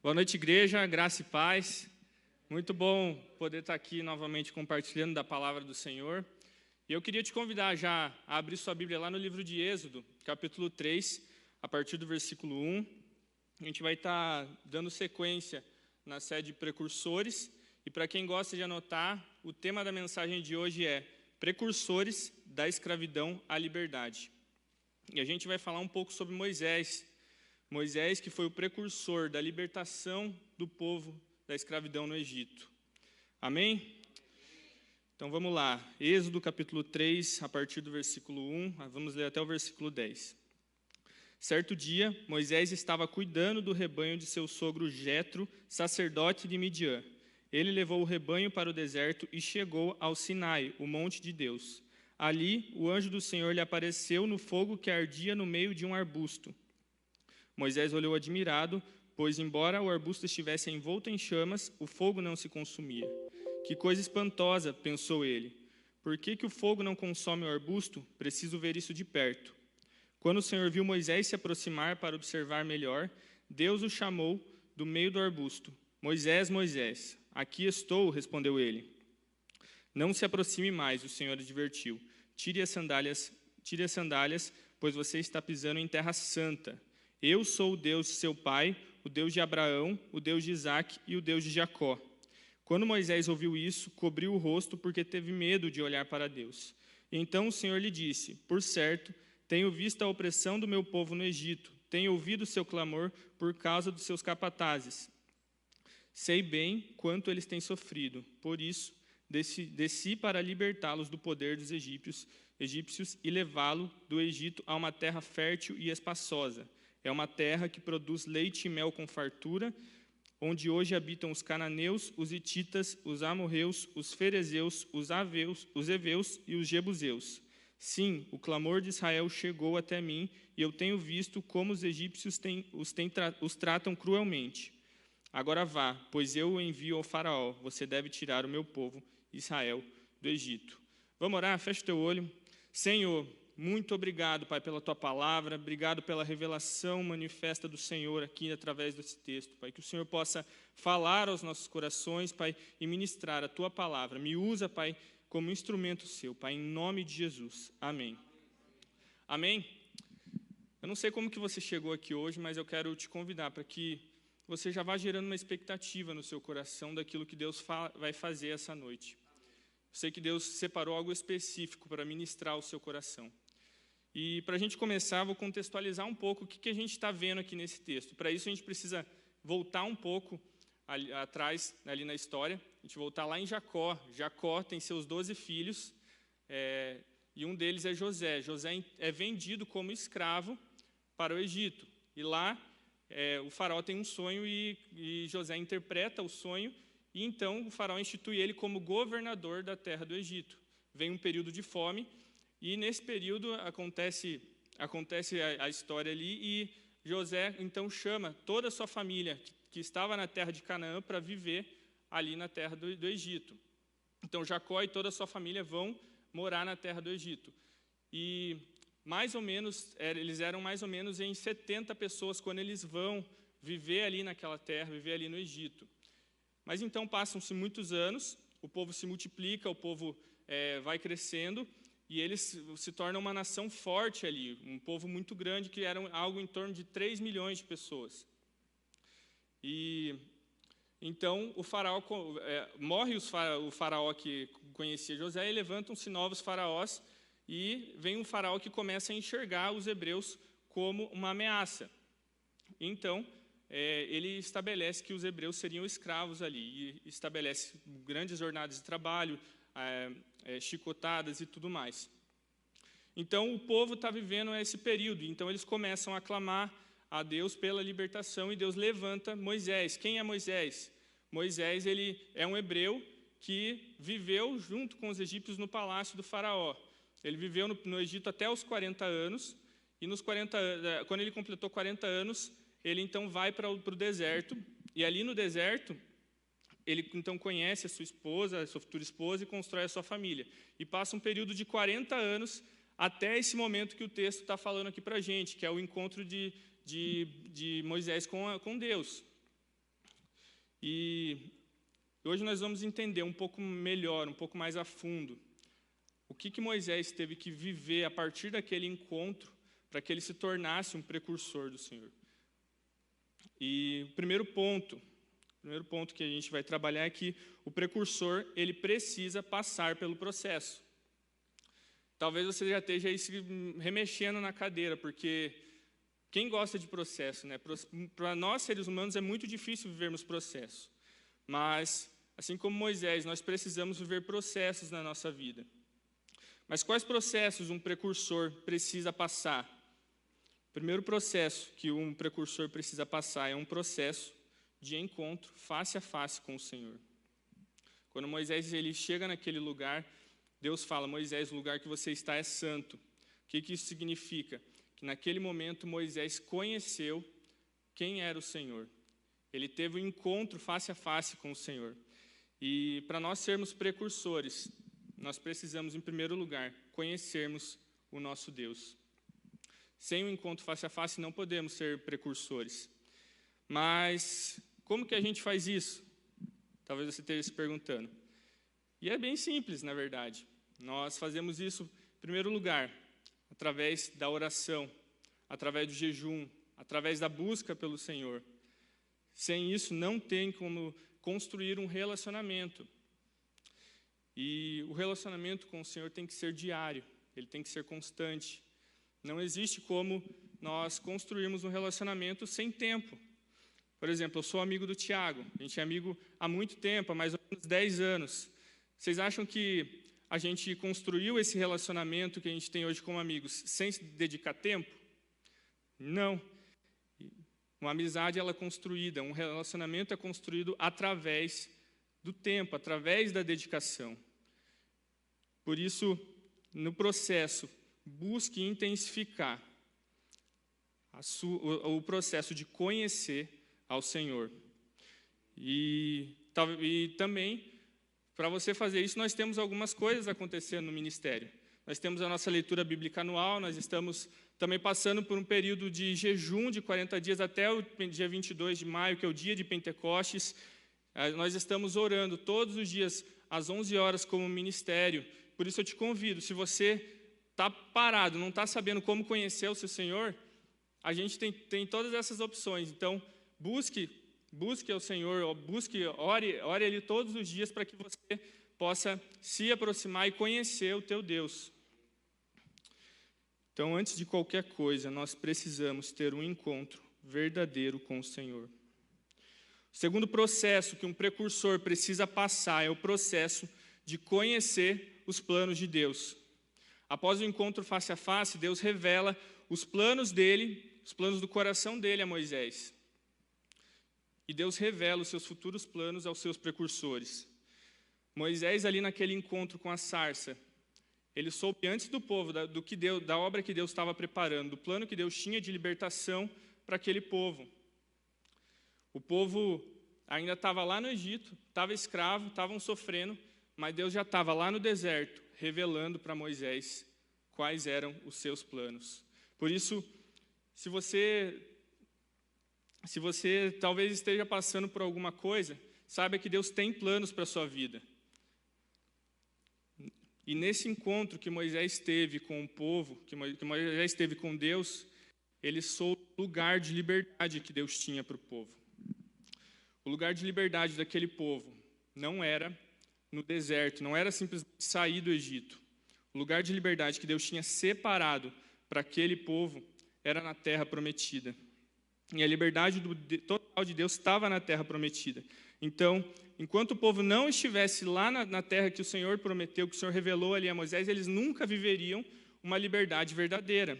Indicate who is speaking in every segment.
Speaker 1: Boa noite, igreja, graça e paz. Muito bom poder estar aqui novamente compartilhando da palavra do Senhor. E eu queria te convidar já a abrir sua Bíblia lá no livro de Êxodo, capítulo 3, a partir do versículo 1. A gente vai estar dando sequência na série de precursores. E para quem gosta de anotar, o tema da mensagem de hoje é Precursores da Escravidão à Liberdade. E a gente vai falar um pouco sobre Moisés. Moisés, que foi o precursor da libertação do povo da escravidão no Egito. Amém? Então vamos lá. Êxodo capítulo 3, a partir do versículo 1, vamos ler até o versículo 10. Certo dia, Moisés estava cuidando do rebanho de seu sogro Jetro, sacerdote de Midian. Ele levou o rebanho para o deserto e chegou ao Sinai, o monte de Deus. Ali, o anjo do Senhor lhe apareceu no fogo que ardia no meio de um arbusto. Moisés olhou admirado, pois, embora o arbusto estivesse envolto em chamas, o fogo não se consumia. Que coisa espantosa, pensou ele. Por que o fogo não consome o arbusto? Preciso ver isso de perto. Quando o Senhor viu Moisés se aproximar para observar melhor, Deus o chamou do meio do arbusto. Moisés, Moisés, aqui estou, respondeu ele. Não se aproxime mais, o Senhor advertiu. Tire as sandálias, pois você está pisando em terra santa. Eu sou o Deus de seu pai, o Deus de Abraão, o Deus de Isaque e o Deus de Jacó. Quando Moisés ouviu isso, cobriu o rosto porque teve medo de olhar para Deus. Então o Senhor lhe disse, por certo, tenho visto a opressão do meu povo no Egito, tenho ouvido seu clamor por causa dos seus capatazes. Sei bem quanto eles têm sofrido, por isso desci para libertá-los do poder dos egípcios e levá-lo do Egito a uma terra fértil e espaçosa. É uma terra que produz leite e mel com fartura, onde hoje habitam os cananeus, os hititas, os amorreus, os ferezeus, os heveus e os jebuseus. Sim, o clamor de Israel chegou até mim, e eu tenho visto como os egípcios os tratam cruelmente. Agora vá, pois eu o envio ao faraó. Você deve tirar o meu povo, Israel, do Egito. Vamos orar? Fecha o teu olho. Senhor, muito obrigado, Pai, pela Tua palavra, obrigado pela revelação manifesta do Senhor aqui através desse texto, Pai, que o Senhor possa falar aos nossos corações, Pai, e ministrar a Tua palavra. Me usa, Pai, como instrumento Seu, Pai, em nome de Jesus. Amém. Amém? Eu não sei como que você chegou aqui hoje, mas eu quero te convidar para que você já vá gerando uma expectativa no seu coração daquilo que Deus vai fazer essa noite. Eu sei que Deus separou algo específico para ministrar o seu coração. E para a gente começar, vou contextualizar um pouco o que a gente está vendo aqui nesse texto. Para isso, a gente precisa voltar um pouco atrás, ali na história. A gente voltar lá em Jacó. Jacó tem seus 12 filhos, e um deles é José. José é vendido como escravo para o Egito. E lá, o faraó tem um sonho e José interpreta o sonho. E então, o faraó institui ele como governador da terra do Egito. Vem um período de fome. E nesse período acontece a história ali e José então chama toda a sua família que estava na terra de Canaã para viver ali na terra do Egito. Então Jacó e toda a sua família vão morar na terra do Egito. E mais ou menos, eles eram mais ou menos em 70 pessoas quando eles vão viver ali naquela terra, viver ali no Egito. Mas então passam-se muitos anos, o povo se multiplica, o povo vai crescendo, e eles se tornam uma nação forte ali, um povo muito grande, que era algo em torno de 3 milhões de pessoas. E então o faraó morre o faraó que conhecia José, e levantam-se novos faraós, e vem um faraó que começa a enxergar os hebreus como uma ameaça. Então, ele estabelece que os hebreus seriam escravos ali, e estabelece grandes jornadas de trabalho, chicotadas e tudo mais. Então o povo está vivendo esse período, então eles começam a clamar a Deus pela libertação, e Deus levanta Moisés. Quem é Moisés? Moisés, ele é um hebreu que viveu junto com os egípcios no palácio do faraó. Ele viveu no Egito até os 40 anos, e quando ele completou 40 anos, ele então vai para o deserto, e ali no deserto, ele então conhece a sua futura esposa, e constrói a sua família. E passa um período de 40 anos até esse momento que o texto está falando aqui para a gente, que é o encontro de Moisés com Deus. E hoje nós vamos entender um pouco melhor, um pouco mais a fundo, o que Moisés teve que viver a partir daquele encontro para que ele se tornasse um precursor do Senhor. E o primeiro ponto que a gente vai trabalhar é que o precursor, ele precisa passar pelo processo. Talvez você já esteja aí se remexendo na cadeira, porque quem gosta de processo, né? Para nós, seres humanos, é muito difícil vivermos processo. Mas, assim como Moisés, nós precisamos viver processos na nossa vida. Mas quais processos um precursor precisa passar? O primeiro processo que um precursor precisa passar é um processo de encontro face a face com o Senhor. Quando Moisés ele chega naquele lugar, Deus fala: Moisés, o lugar que você está é santo. O que isso significa? Que naquele momento Moisés conheceu quem era o Senhor. Ele teve um encontro face a face com o Senhor. E para nós sermos precursores, nós precisamos, em primeiro lugar, conhecermos o nosso Deus. Sem um encontro face a face, não podemos ser precursores. Mas como que a gente faz isso? Talvez você esteja se perguntando. E é bem simples, na verdade. Nós fazemos isso, em primeiro lugar, através da oração, através do jejum, através da busca pelo Senhor. Sem isso, não tem como construir um relacionamento. E o relacionamento com o Senhor tem que ser diário, ele tem que ser constante. Não existe como nós construirmos um relacionamento sem tempo. Por exemplo, eu sou amigo do Tiago, a gente é amigo há muito tempo, há mais ou menos 10 anos. Vocês acham que a gente construiu esse relacionamento que a gente tem hoje como amigos sem se dedicar tempo? Não. Uma amizade ela é construída, um relacionamento é construído através do tempo, através da dedicação. Por isso, no processo, busque intensificar o processo de conhecer ao Senhor. E também, para você fazer isso, nós temos algumas coisas acontecendo no ministério. Nós temos a nossa leitura bíblica anual, nós estamos também passando por um período de jejum de 40 dias até o dia 22 de maio, que é o dia de Pentecostes. Nós estamos orando todos os dias, às 11 horas, como ministério. Por isso eu te convido, se você está parado, não está sabendo como conhecer o seu Senhor, a gente tem todas essas opções. Então, busque ao Senhor, ore Ele todos os dias para que você possa se aproximar e conhecer o teu Deus. Então, antes de qualquer coisa, nós precisamos ter um encontro verdadeiro com o Senhor. O segundo processo que um precursor precisa passar é o processo de conhecer os planos de Deus. Após o encontro face a face, Deus revela os planos dele, os planos do coração dele a Moisés. E Deus revela os seus futuros planos aos seus precursores. Moisés, ali naquele encontro com a sarça, ele soube antes do povo da obra que Deus estava preparando, do plano que Deus tinha de libertação para aquele povo. O povo ainda estava lá no Egito, estava escravo, estavam sofrendo, mas Deus já estava lá no deserto, revelando para Moisés quais eram os seus planos. Por isso, se você talvez esteja passando por alguma coisa, saiba que Deus tem planos para a sua vida. E nesse encontro que Moisés teve com o povo, que Moisés teve com Deus, ele soube o lugar de liberdade que Deus tinha para o povo. O lugar de liberdade daquele povo não era no deserto, não era simplesmente sair do Egito. O lugar de liberdade que Deus tinha separado para aquele povo era na terra prometida. E a liberdade total de Deus estava na terra prometida. Então, enquanto o povo não estivesse lá na terra que o Senhor prometeu, que o Senhor revelou ali a Moisés, eles nunca viveriam uma liberdade verdadeira.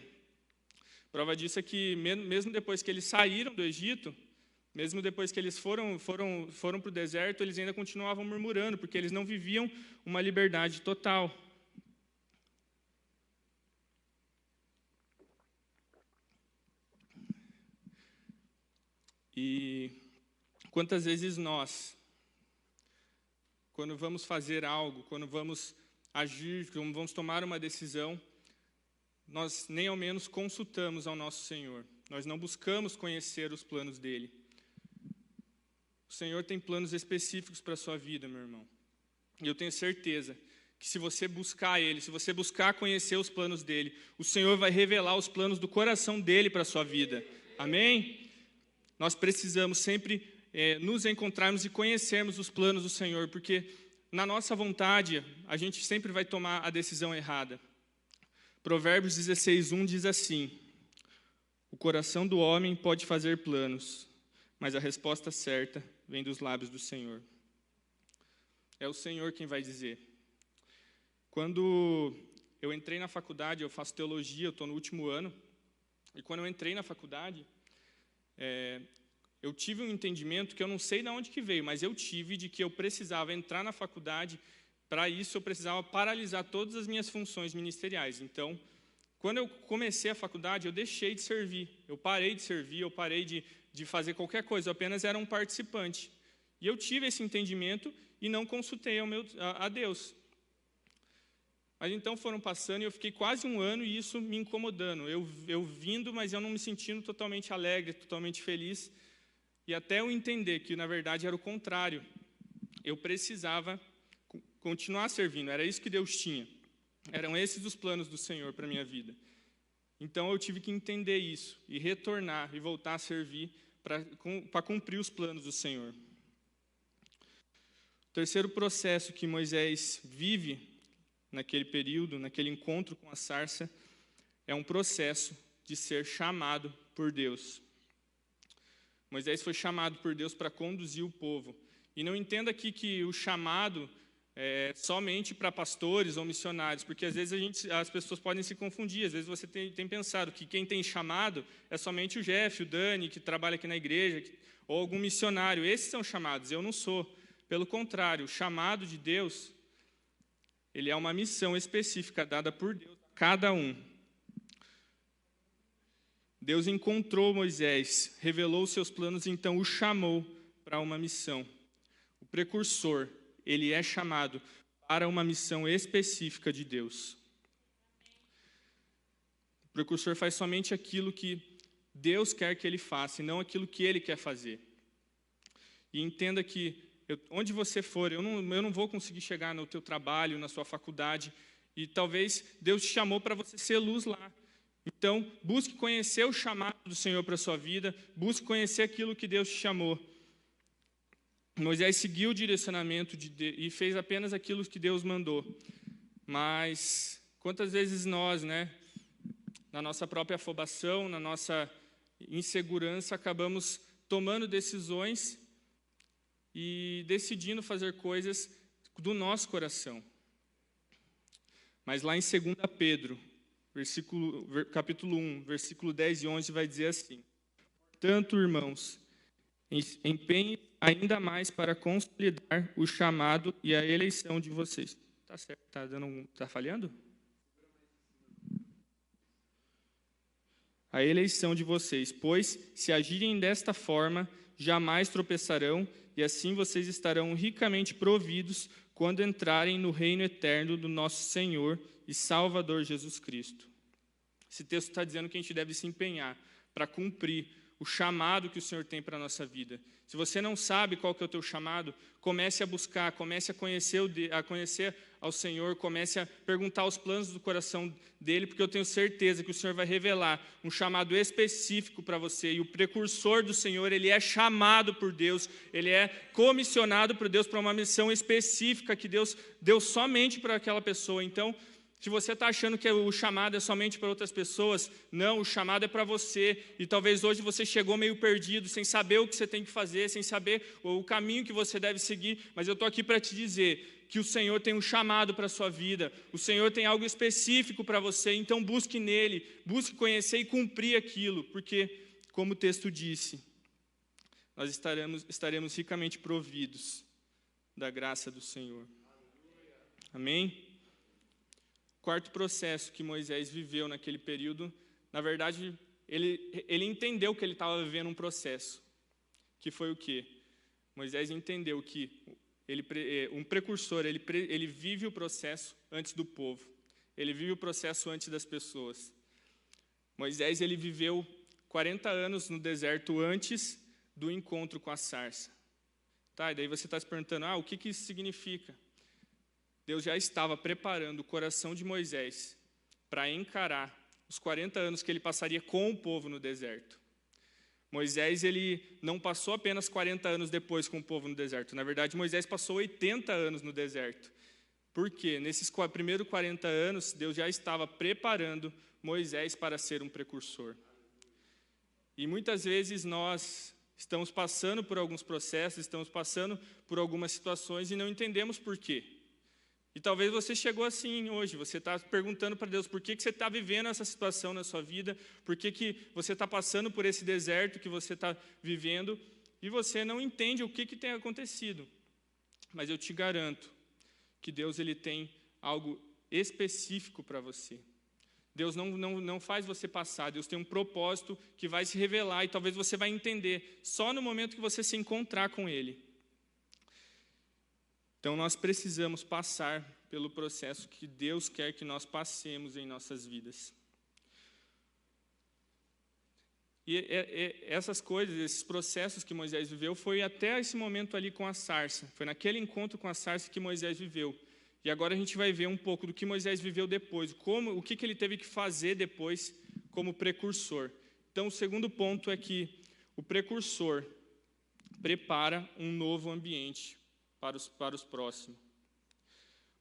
Speaker 1: Prova disso é que, mesmo depois que eles saíram do Egito, mesmo depois que eles foram para o deserto, eles ainda continuavam murmurando, porque eles não viviam uma liberdade total. E quantas vezes nós, quando vamos fazer algo, quando vamos agir, quando vamos tomar uma decisão, nós nem ao menos consultamos ao nosso Senhor. Nós não buscamos conhecer os planos dele. O Senhor tem planos específicos para a sua vida, meu irmão. E eu tenho certeza que se você buscar Ele, se você buscar conhecer os planos dEle, o Senhor vai revelar os planos do coração dEle para a sua vida. Amém? Nós precisamos sempre nos encontrarmos e conhecermos os planos do Senhor, porque na nossa vontade, a gente sempre vai tomar a decisão errada. Provérbios 16:1 diz assim: o coração do homem pode fazer planos, mas a resposta certa vem dos lábios do Senhor. É o Senhor quem vai dizer. Quando eu entrei na faculdade, eu faço teologia, eu estou no último ano, e quando eu entrei na faculdade, eu tive um entendimento que eu não sei de onde que veio, mas eu tive de que eu precisava entrar na faculdade. Para isso, eu precisava paralisar todas as minhas funções ministeriais. Então, quando eu comecei a faculdade, eu deixei de servir. Eu parei de servir, eu parei de fazer qualquer coisa. Eu apenas era um participante. E eu tive esse entendimento e não consultei a Deus. Mas então foram passando e eu fiquei quase um ano e isso me incomodando. Eu vindo, mas eu não me sentindo totalmente alegre, totalmente feliz. E até eu entender que, na verdade, era o contrário. Eu precisava continuar servindo, era isso que Deus tinha. Eram esses os planos do Senhor para a minha vida. Então eu tive que entender isso e retornar e voltar a servir para cumprir os planos do Senhor. O terceiro processo que Moisés vive naquele período, naquele encontro com a sarça, é um processo de ser chamado por Deus. Moisés foi chamado por Deus para conduzir o povo. E não entenda aqui que o chamado é somente para pastores ou missionários, porque às vezes as pessoas podem se confundir. Às vezes você tem pensado que quem tem chamado é somente o Jeff, o Dani, que trabalha aqui na igreja, ou algum missionário. Esses são chamados, eu não sou. Pelo contrário, o chamado de Deus, ele é uma missão específica dada por Deus a cada um. Deus encontrou Moisés, revelou os seus planos, e então o chamou para uma missão. O precursor, ele é chamado para uma missão específica de Deus. O precursor faz somente aquilo que Deus quer que ele faça, e não aquilo que ele quer fazer. E entenda que, onde você for, eu não vou conseguir chegar no teu trabalho, na sua faculdade, e talvez Deus te chamou para você ser luz lá. Então, busque conhecer o chamado do Senhor para a sua vida, busque conhecer aquilo que Deus te chamou. Moisés seguiu o direcionamento e fez apenas aquilo que Deus mandou. Mas, quantas vezes nós, na nossa própria afobação, na nossa insegurança, acabamos tomando decisões e decidindo fazer coisas do nosso coração. Mas lá em 2 Pedro, capítulo 1, versículo 10 e 11, vai dizer assim: portanto, irmãos, empenhem ainda mais para consolidar o chamado e a eleição de vocês. Tá certo? Tá falhando? A eleição de vocês, pois, se agirem desta forma, jamais tropeçarão, e assim vocês estarão ricamente providos quando entrarem no reino eterno do nosso Senhor e Salvador Jesus Cristo. Esse texto está dizendo que a gente deve se empenhar para cumprir o chamado que o Senhor tem para a nossa vida. Se você não sabe qual que é o teu chamado, comece a buscar, comece a conhecer ao Senhor, comece a perguntar os planos do coração dele, porque eu tenho certeza que o Senhor vai revelar um chamado específico para você. E o precursor do Senhor, ele é chamado por Deus, ele é comissionado por Deus para uma missão específica que Deus deu somente para aquela pessoa. Então, se você está achando que o chamado é somente para outras pessoas, não, o chamado é para você. E talvez hoje você chegou meio perdido, sem saber o que você tem que fazer, sem saber o caminho que você deve seguir. Mas eu estou aqui para te dizer que o Senhor tem um chamado para a sua vida. O Senhor tem algo específico para você. Então busque nele, busque conhecer e cumprir aquilo. Porque, como o texto disse, nós estaremos ricamente providos da graça do Senhor. Amém? Quarto processo que Moisés viveu naquele período, na verdade, ele entendeu que ele estava vivendo um processo, que foi o quê? Moisés entendeu que um precursor, ele vive o processo antes do povo, ele vive o processo antes das pessoas. Moisés, ele viveu 40 anos no deserto antes do encontro com a sarça. Tá, e daí você está se perguntando, o que isso significa? Deus já estava preparando o coração de Moisés para encarar os 40 anos que ele passaria com o povo no deserto. Moisés, ele não passou apenas 40 anos depois com o povo no deserto. Na verdade, Moisés passou 80 anos no deserto. Por quê? Nesses primeiros 40 anos, Deus já estava preparando Moisés para ser um precursor. E muitas vezes nós estamos passando por alguns processos, estamos passando por algumas situações e não entendemos por quê. E talvez você chegou assim hoje, você está perguntando para Deus por que você está vivendo essa situação na sua vida, por que você está passando por esse deserto que você está vivendo, e você não entende o que tem acontecido. Mas eu te garanto que Deus ele tem algo específico para você. Deus não faz você passar, Deus tem um propósito que vai se revelar, e talvez você vai entender só no momento que você se encontrar com Ele. Então, nós precisamos passar pelo processo que Deus quer que nós passemos em nossas vidas. E essas coisas, esses processos que Moisés viveu, foi até esse momento ali com a sarça. Foi naquele encontro com a sarça que Moisés viveu. E agora a gente vai ver um pouco do que Moisés viveu depois, o que ele teve que fazer depois como precursor. Então, o segundo ponto é que o precursor prepara um novo ambiente para os próximos.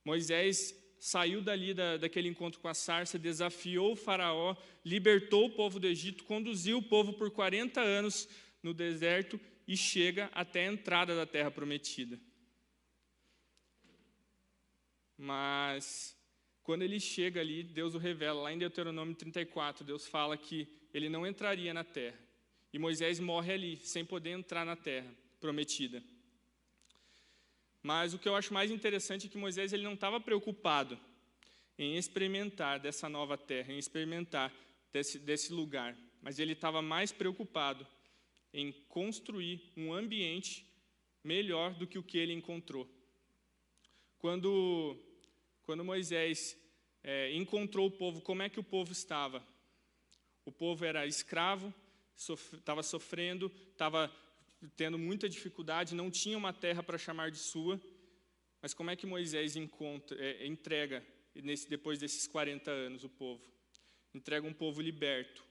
Speaker 1: Moisés saiu dali daquele encontro com a sarça, desafiou o faraó, libertou o povo do Egito, conduziu o povo por 40 anos no deserto e chega até a entrada da terra prometida. Mas, quando ele chega ali, Deus o revela, lá em Deuteronômio 34, Deus fala que ele não entraria na terra. E Moisés morre ali, sem poder entrar na terra prometida. Mas o que eu acho mais interessante é que Moisés ele não estava preocupado em experimentar dessa nova terra, em experimentar desse lugar. Mas ele estava mais preocupado em construir um ambiente melhor do que o que ele encontrou. Quando Moisés encontrou o povo, como é que o povo estava? O povo era escravo, estava sofrendo, estava tendo muita dificuldade, não tinha uma terra para chamar de sua. Mas como é que Moisés entrega, depois desses 40 anos, o povo? Entrega um povo liberto,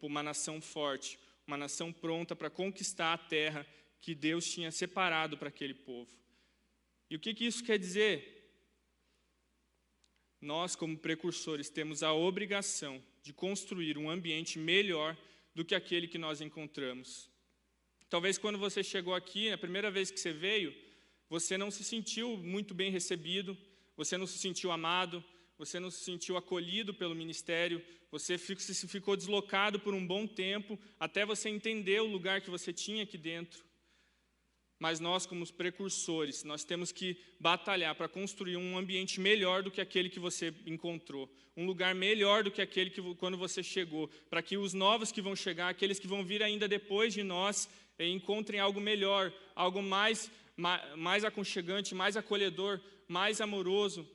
Speaker 1: uma nação forte, uma nação pronta para conquistar a terra que Deus tinha separado para aquele povo. E o que isso quer dizer? Nós, como precursores, temos a obrigação de construir um ambiente melhor do que aquele que nós encontramos. Talvez quando você chegou aqui, a primeira vez que você veio, você não se sentiu muito bem recebido, você não se sentiu amado, você não se sentiu acolhido pelo ministério, você ficou deslocado por um bom tempo, até você entender o lugar que você tinha aqui dentro. Mas nós, como os precursores, nós temos que batalhar para construir um ambiente melhor do que aquele que você encontrou, um lugar melhor do que aquele que quando você chegou, para que os novos que vão chegar, aqueles que vão vir ainda depois de nós, encontrem algo melhor, algo mais aconchegante, mais acolhedor, mais amoroso.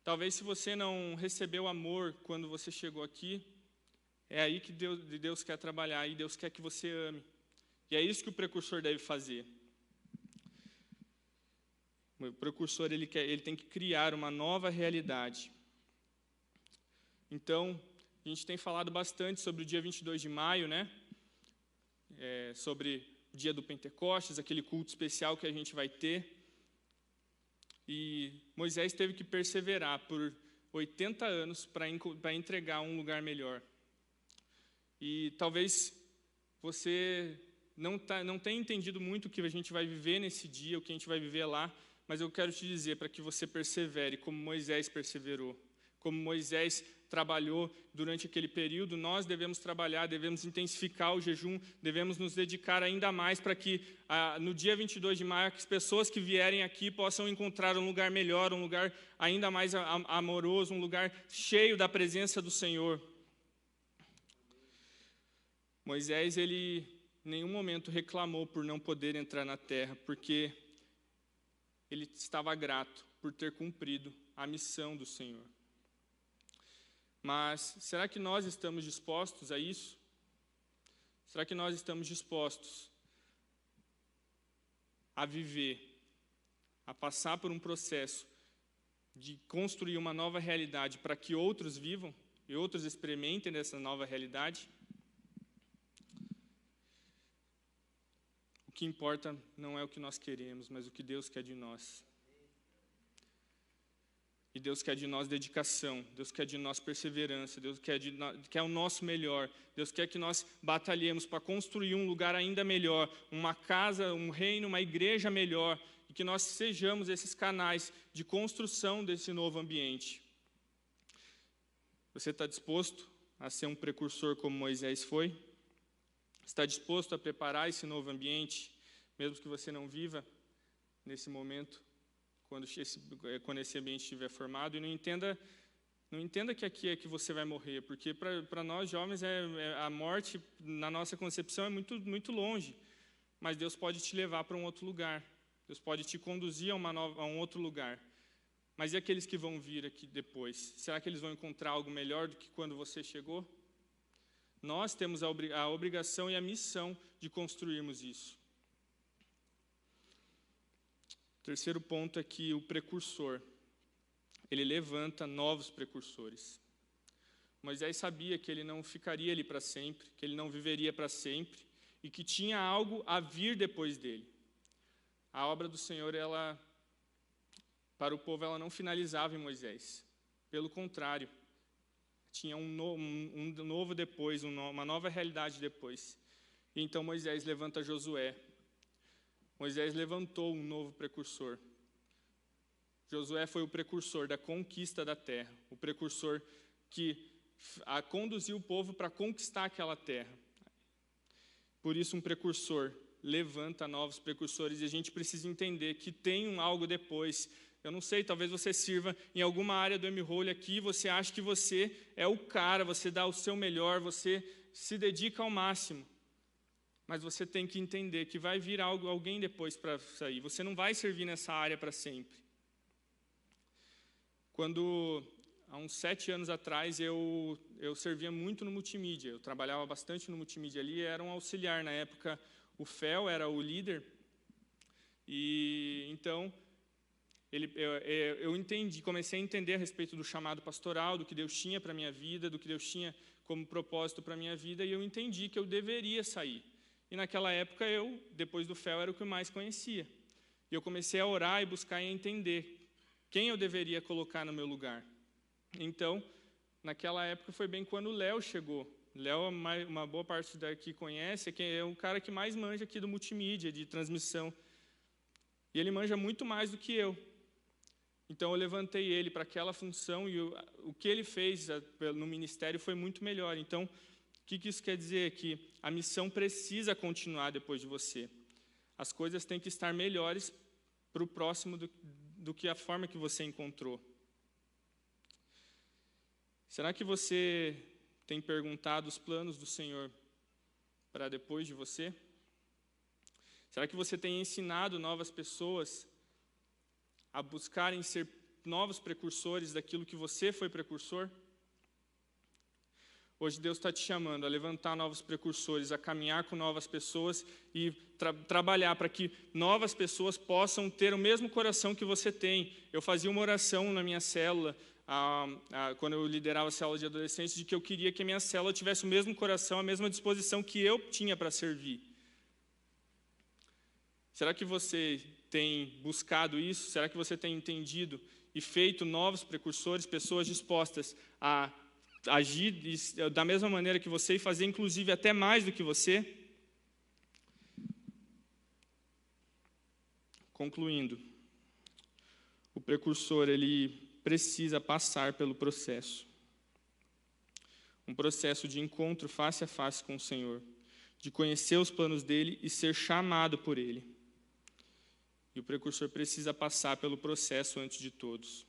Speaker 1: Talvez se você não recebeu amor quando você chegou aqui, é aí que Deus quer trabalhar, e Deus quer que você ame. E é isso que o precursor deve fazer. O precursor ele tem que criar uma nova realidade. Então, a gente tem falado bastante sobre o dia 22 de maio, né? Sobre o dia do Pentecostes, aquele culto especial que a gente vai ter. E Moisés teve que perseverar por 80 anos para entregar um lugar melhor. E talvez você não tenha entendido muito o que a gente vai viver nesse dia, o que a gente vai viver lá, mas eu quero te dizer para que você persevere, como Moisés perseverou. Como Moisés trabalhou durante aquele período, nós devemos trabalhar, devemos intensificar o jejum, devemos nos dedicar ainda mais para que no dia 22 de maio, as pessoas que vierem aqui possam encontrar um lugar melhor, um lugar ainda mais amoroso, um lugar cheio da presença do Senhor. Moisés, ele em nenhum momento reclamou por não poder entrar na terra, porque ele estava grato por ter cumprido a missão do Senhor. Mas será que nós estamos dispostos a isso? Será que nós estamos dispostos a viver, a passar por um processo de construir uma nova realidade para que outros vivam e outros experimentem dessa nova realidade, o que importa não é o que nós queremos, mas o que Deus quer de nós. E Deus quer de nós dedicação, Deus quer de nós perseverança, Deus quer o nosso melhor. Deus quer que nós batalhemos para construir um lugar ainda melhor, uma casa, um reino, uma igreja melhor, e que nós sejamos esses canais de construção desse novo ambiente. Você está disposto a ser um precursor como Moisés foi? Está disposto a preparar esse novo ambiente, mesmo que você não viva nesse momento? Quando esse ambiente estiver formado, e não entenda que aqui é que você vai morrer, porque para nós jovens a morte, na nossa concepção, é muito, muito longe, mas Deus pode te levar para um outro lugar, Deus pode te conduzir a um outro lugar. Mas e aqueles que vão vir aqui depois? Será que eles vão encontrar algo melhor do que quando você chegou? Nós temos a obrigação e a missão de construirmos isso. O terceiro ponto é que o precursor, ele levanta novos precursores. Moisés sabia que ele não ficaria ali para sempre, que ele não viveria para sempre, e que tinha algo a vir depois dele. A obra do Senhor, para o povo, ela não finalizava em Moisés. Pelo contrário, tinha um novo depois, uma nova realidade depois. E então Moisés levanta Josué. Moisés levantou um novo precursor. Josué foi o precursor da conquista da terra, o precursor que conduziu o povo para conquistar aquela terra. Por isso, um precursor levanta novos precursores, e a gente precisa entender que tem algo depois. Eu não sei, talvez você sirva em alguma área do M-Role aqui, você acha que você é o cara, você dá o seu melhor, você se dedica ao máximo. Mas você tem que entender que vai vir alguém depois para sair. Você não vai servir nessa área para sempre. Há uns 7 anos atrás, eu servia muito no multimídia. Eu trabalhava bastante no multimídia ali, era um auxiliar. Na época, o Fel era o líder. E então, eu comecei a entender a respeito do chamado pastoral, do que Deus tinha para a minha vida, do que Deus tinha como propósito para a minha vida, e eu entendi que eu deveria sair. E naquela época, depois do Fel, era o que eu mais conhecia. E eu comecei a orar e buscar e entender quem eu deveria colocar no meu lugar. Então, naquela época, foi bem quando o Léo chegou. Léo, uma boa parte daqui conhece, que é o cara que mais manja aqui do multimídia, de transmissão. E ele manja muito mais do que eu. Então, eu levantei ele para aquela função, e o que ele fez no ministério foi muito melhor. Então, o que isso quer dizer? Que a missão precisa continuar depois de você. As coisas têm que estar melhores para o próximo do que a forma que você encontrou. Será que você tem perguntado os planos do Senhor para depois de você? Será que você tem ensinado novas pessoas a buscarem ser novos precursores daquilo que você foi precursor? Hoje Deus está te chamando a levantar novos precursores, a caminhar com novas pessoas e trabalhar para que novas pessoas possam ter o mesmo coração que você tem. Eu fazia uma oração na minha célula, quando eu liderava a célula de adolescentes, de que eu queria que a minha célula tivesse o mesmo coração, a mesma disposição que eu tinha para servir. Será que você tem buscado isso? Será que você tem entendido e feito novos precursores, pessoas dispostas a agir da mesma maneira que você e fazer, inclusive, até mais do que você? Concluindo, o precursor, ele precisa passar pelo processo. Um processo de encontro face a face com o Senhor, de conhecer os planos dele e ser chamado por ele. E o precursor precisa passar pelo processo antes de todos.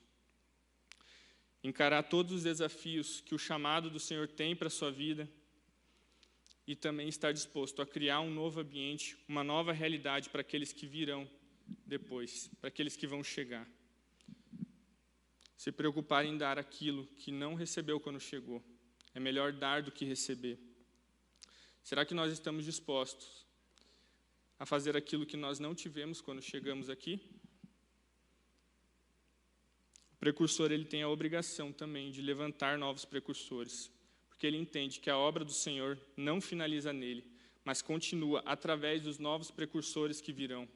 Speaker 1: Encarar todos os desafios que o chamado do Senhor tem para a sua vida e também estar disposto a criar um novo ambiente, uma nova realidade para aqueles que virão depois, para aqueles que vão chegar. Se preocupar em dar aquilo que não recebeu quando chegou. É melhor dar do que receber. Será que nós estamos dispostos a fazer aquilo que nós não tivemos quando chegamos aqui, o precursor ele tem a obrigação também de levantar novos precursores, porque ele entende que a obra do Senhor não finaliza nele, mas continua através dos novos precursores que virão.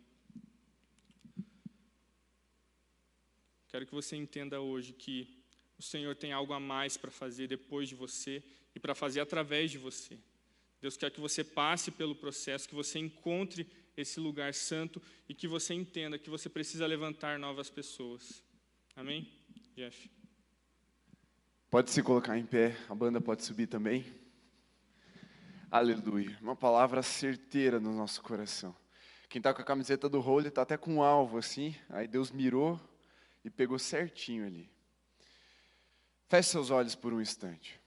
Speaker 1: Quero que você entenda hoje que o Senhor tem algo a mais para fazer depois de você e para fazer através de você. Deus quer que você passe pelo processo, que você encontre esse lugar santo e que você entenda que você precisa levantar novas pessoas. Amém? Jeff.
Speaker 2: Pode se colocar em pé, a banda pode subir também. Aleluia. Uma palavra certeira no nosso coração. Quem está com a camiseta do Holy está até com um alvo assim, aí Deus mirou e pegou certinho ali. Feche seus olhos por um instante.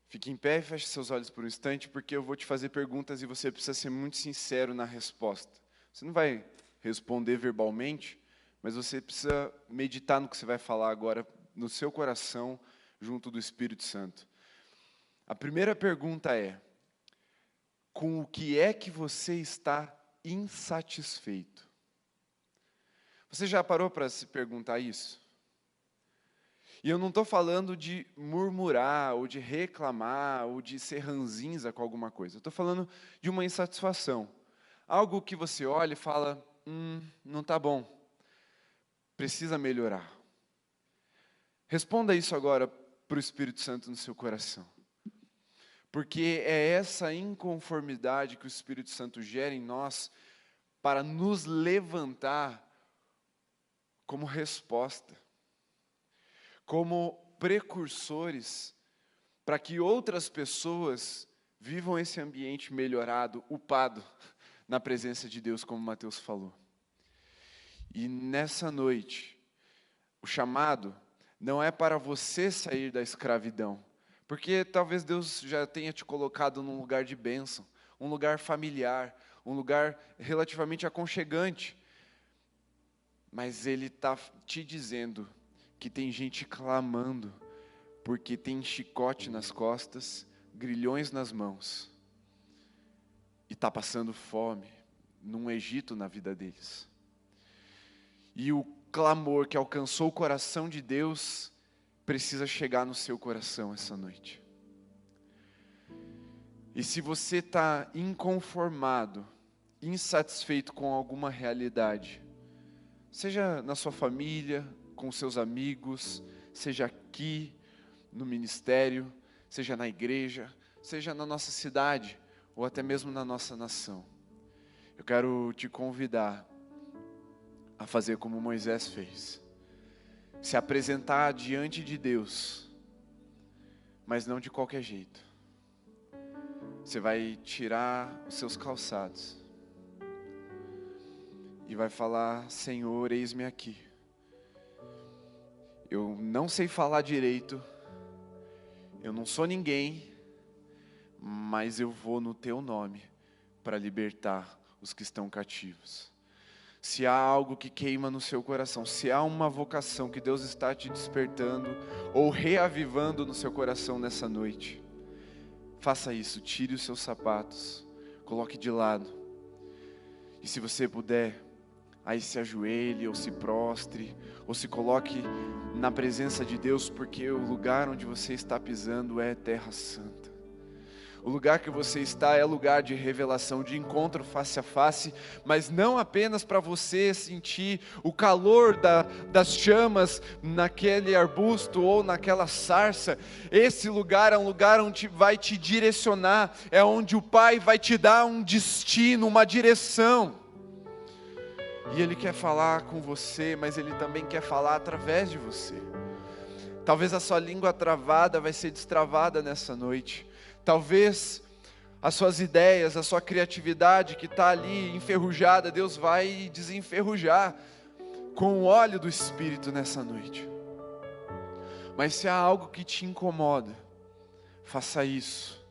Speaker 2: Fique em pé e feche seus olhos por um instante, porque eu vou te fazer perguntas e você precisa ser muito sincero na resposta. Você não vai responder verbalmente, mas você precisa meditar no que você vai falar agora no seu coração, junto do Espírito Santo. A primeira pergunta é: com o que é que você está insatisfeito? Você já parou para se perguntar isso? E eu não estou falando de murmurar, ou de reclamar, ou de ser ranzinza com alguma coisa. Eu estou falando de uma insatisfação. Algo que você olha e fala, não está bom, precisa melhorar. Responda isso agora para o Espírito Santo no seu coração. Porque é essa inconformidade que o Espírito Santo gera em nós para nos levantar como resposta, como precursores, para que outras pessoas vivam esse ambiente melhorado, upado, na presença de Deus, como Mateus falou. E nessa noite, o chamado não é para você sair da escravidão, porque talvez Deus já tenha te colocado num lugar de bênção, um lugar familiar, um lugar relativamente aconchegante, mas Ele está te dizendo que tem gente clamando, porque tem chicote nas costas, grilhões nas mãos, e está passando fome num Egito na vida deles. E o clamor que alcançou o coração de Deus precisa chegar no seu coração essa noite. E se você está inconformado, insatisfeito com alguma realidade, seja na sua família, com seus amigos, seja aqui no ministério, seja na igreja, seja na nossa cidade, ou até mesmo na nossa nação, eu quero te convidar a fazer como Moisés fez. Se apresentar diante de Deus, mas não de qualquer jeito. Você vai tirar os seus calçados e vai falar, Senhor, eis-me aqui. Eu não sei falar direito, eu não sou ninguém, mas eu vou no teu nome para libertar os que estão cativos. Se há algo que queima no seu coração, se há uma vocação que Deus está te despertando ou reavivando no seu coração nessa noite, faça isso, tire os seus sapatos, coloque de lado. E se você puder, aí se ajoelhe ou se prostre, ou se coloque na presença de Deus, porque o lugar onde você está pisando é terra santa. O lugar que você está é lugar de revelação, de encontro face a face, mas não apenas para você sentir o calor das chamas naquele arbusto ou naquela sarça. Esse lugar é um lugar onde vai te direcionar, é onde o Pai vai te dar um destino, uma direção. E Ele quer falar com você, mas Ele também quer falar através de você. Talvez a sua língua travada vai ser destravada nessa noite. Talvez as suas ideias, a sua criatividade que está ali enferrujada, Deus vai desenferrujar com o óleo do Espírito nessa noite. Mas se há algo que te incomoda, faça isso,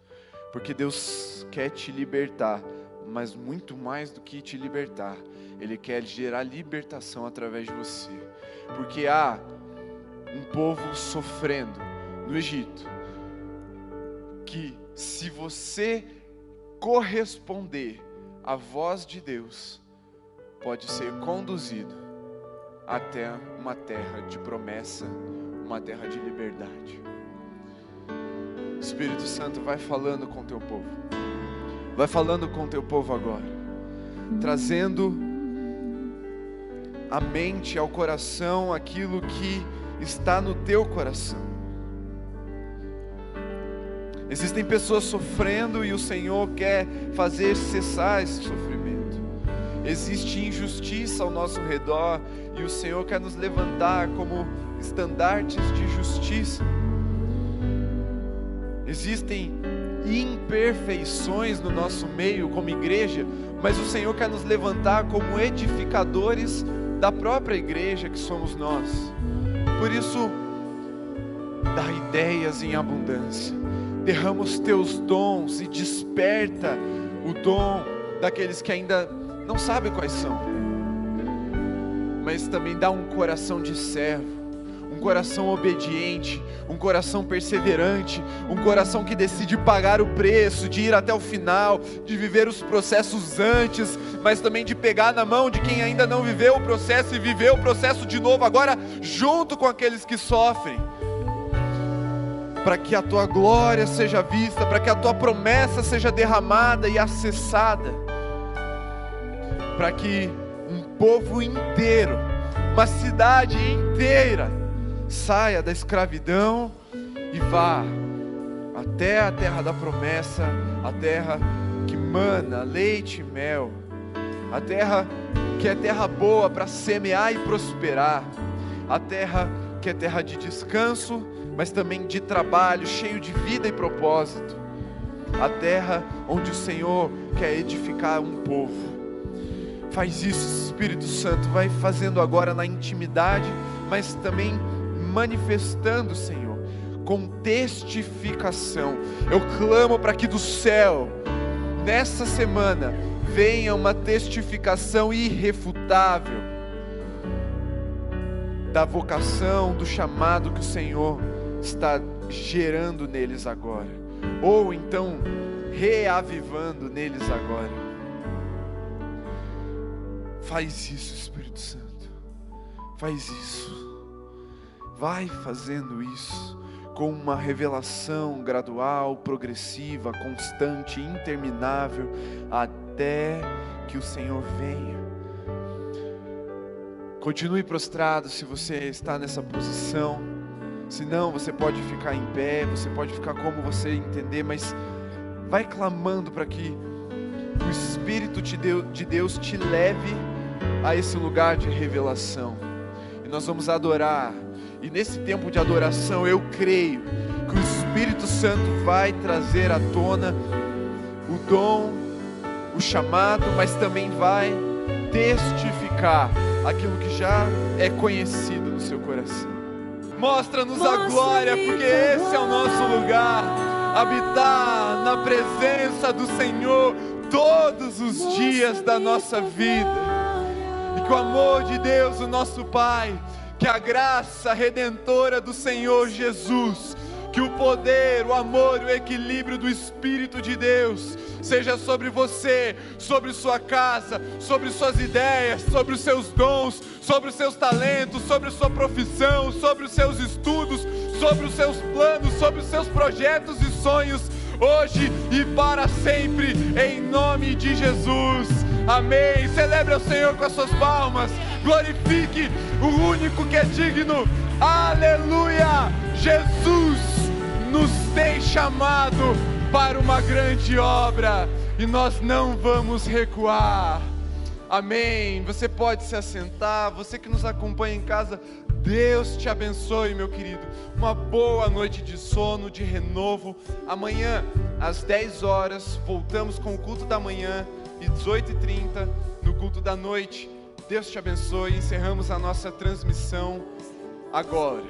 Speaker 2: porque Deus quer te libertar, mas muito mais do que te libertar, Ele quer gerar libertação através de você, porque há um povo sofrendo no Egito, que se você corresponder a voz de Deus pode ser conduzido até uma terra de promessa, uma terra de liberdade. Espírito Santo, vai falando com teu povo. Vai falando com teu povo agora, trazendo à mente, ao coração, aquilo que está no teu coração. Existem pessoas sofrendo e o Senhor quer fazer cessar esse sofrimento. Existe injustiça ao nosso redor e o Senhor quer nos levantar como estandartes de justiça. Existem imperfeições no nosso meio como igreja, mas o Senhor quer nos levantar como edificadores da própria igreja que somos nós. Por isso, dá ideias em abundância, derrama os teus dons e desperta o dom daqueles que ainda não sabem quais são, mas também dá um coração de servo, um coração obediente, um coração perseverante, um coração que decide pagar o preço, de ir até o final, de viver os processos antes, mas também de pegar na mão de quem ainda não viveu o processo e viver o processo de novo agora, junto com aqueles que sofrem, para que a tua glória seja vista, para que a tua promessa seja derramada e acessada, para que um povo inteiro, uma cidade inteira, saia da escravidão e vá até a terra da promessa, a terra que mana leite e mel, a terra que é terra boa para semear e prosperar, a terra que é terra de descanso, mas também de trabalho, cheio de vida e propósito, a terra onde o Senhor quer edificar um povo. Faz isso, Espírito Santo, vai fazendo agora na intimidade, mas também manifestando, Senhor, com testificação. Eu clamo para que do céu, nessa semana, venha uma testificação irrefutável da vocação, do chamado que o Senhor está gerando neles agora, ou então reavivando neles agora. Faz isso, Espírito Santo, faz isso. Vai fazendo isso com uma revelação gradual, progressiva, constante, interminável, até que o Senhor venha. Continue prostrado se você está nessa posição. Se não, você pode ficar em pé, você pode ficar como você entender, mas vai clamando para que o Espírito de Deus te leve a esse lugar de revelação. E nós vamos adorar. E nesse tempo de adoração, eu creio que o Espírito Santo vai trazer à tona o dom, o chamado, mas também vai testificar aquilo que já é conhecido no seu coração. Mostra-nos a glória, porque esse é o nosso lugar, habitar na presença do Senhor todos os dias da nossa vida. E que o amor de Deus, o nosso Pai, que a graça redentora do Senhor Jesus, que o poder, o amor e o equilíbrio do Espírito de Deus seja sobre você, sobre sua casa, sobre suas ideias, sobre os seus dons, sobre os seus talentos, sobre sua profissão, sobre os seus estudos, sobre os seus planos, sobre os seus projetos e sonhos, hoje e para sempre, em nome de Jesus. Amém. Celebre ao Senhor com as suas palmas. Glorifique o único que é digno. Aleluia. Jesus nos tem chamado para uma grande obra e nós não vamos recuar. Amém. Você pode se assentar. Você que nos acompanha em casa, Deus te abençoe, meu querido. Uma boa noite de sono, de renovo. Amanhã, às 10 horas, voltamos com o culto da manhã e 18h30 no culto da noite. Deus te abençoe. Encerramos a nossa transmissão agora.